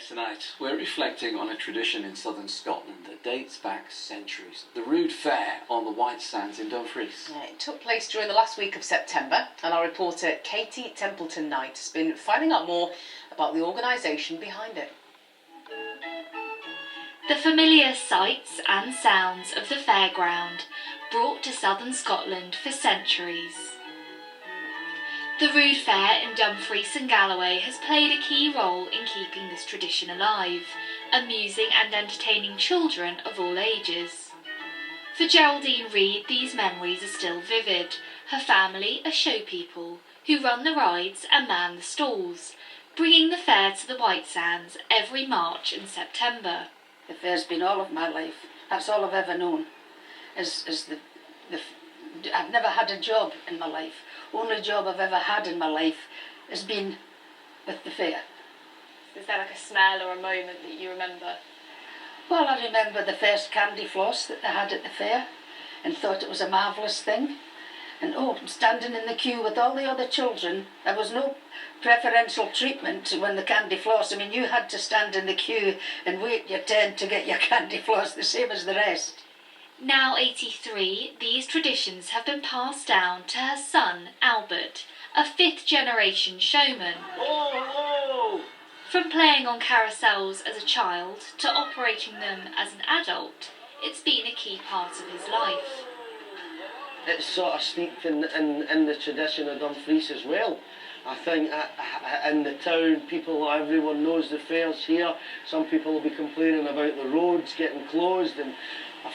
tonight we're reflecting on a tradition in southern Scotland that dates back centuries. The Rood Fair on the Whitesands in Dumfries. It took place during the last week of September, and our reporter Katie Templeton-Knight has been finding out more about the organisation behind it. The familiar sights and sounds of the fairground, brought to southern Scotland for centuries. The Rood Fair in Dumfries and Galloway has played a key role in keeping this tradition alive, amusing and entertaining children of all ages. For Geraldine Reid, these memories are still vivid. Her family are show people who run the rides and man the stalls, bringing the fair to the Whitesands every March and September. The fair's been all of my life. That's all I've ever known. I've never had a job in my life. Only job I've ever had in my life has been with the fair. Is there like a smell or a moment that you remember? Well, I remember the first candy floss that they had at the fair and thought it was a marvellous thing. And standing in the queue with all the other children, there was no preferential treatment when the candy floss. I mean, you had to stand in the queue and wait your turn to get your candy floss, the same as the rest. Now 83, these traditions have been passed down to her son, Albert, a fifth-generation showman. Oh! From playing on carousels as a child to operating them as an adult, it's been a key part of his life. It's sort of steeped in the tradition of Dumfries as well. I think in the town, everyone knows the fair's here. Some people will be complaining about the roads getting closed, and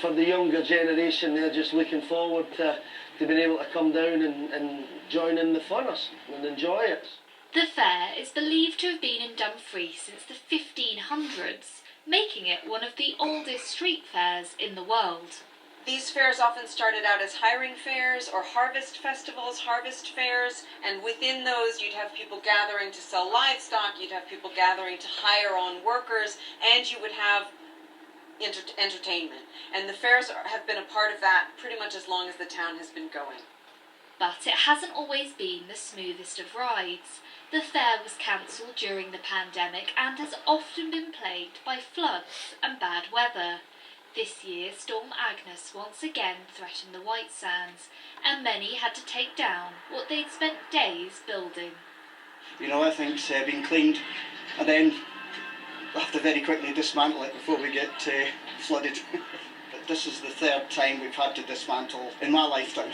for the younger generation, they're just looking forward to being able to come down and join in the fun and enjoy it. The fair is believed to have been in Dumfries since the 1500s, making it one of the oldest street fairs in the world. These fairs often started out as hiring fairs or harvest festivals, harvest fairs, and within those you'd have people gathering to sell livestock, you'd have people gathering to hire on workers, and you would have entertainment. And the fairs have been a part of that pretty much as long as the town has been going. But it hasn't always been the smoothest of rides. The fair was cancelled during the pandemic and has often been plagued by floods and bad weather. This year, Storm Agnes once again threatened the Whitesands, and many had to take down what they'd spent days building. You know, everything's been cleaned, and then we'll have to very quickly dismantle it before we get flooded. But this is the third time we've had to dismantle in my lifetime.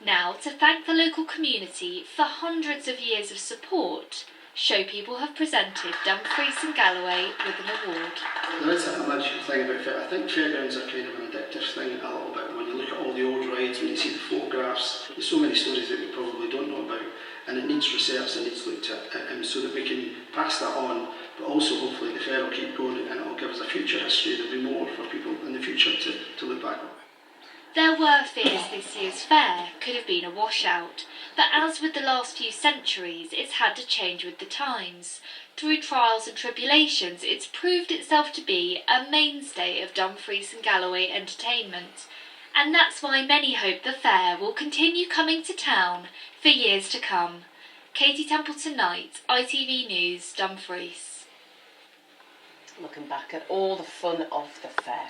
Now, to thank the local community for hundreds of years of support, show people have presented Dumfries and Galloway with an award. There is a magical thing about fair. I think fairgrounds are kind of an addictive thing a little bit. When you look at all the old rides, when you see the photographs, there's so many stories that we probably don't know about, and it needs research and needs looked at so that we can pass that on, but also hopefully the fair will keep going and it will give us a future history. There'll be more for people in the future to look back on. There were fears this year's fair could have been a washout, but as with the last few centuries, it's had to change with the times. Through trials and tribulations, it's proved itself to be a mainstay of Dumfries and Galloway entertainment, and that's why many hope the fair will continue coming to town for years to come. Katie Templeton-Knight, ITV News, Dumfries. Looking back at all the fun of the fair.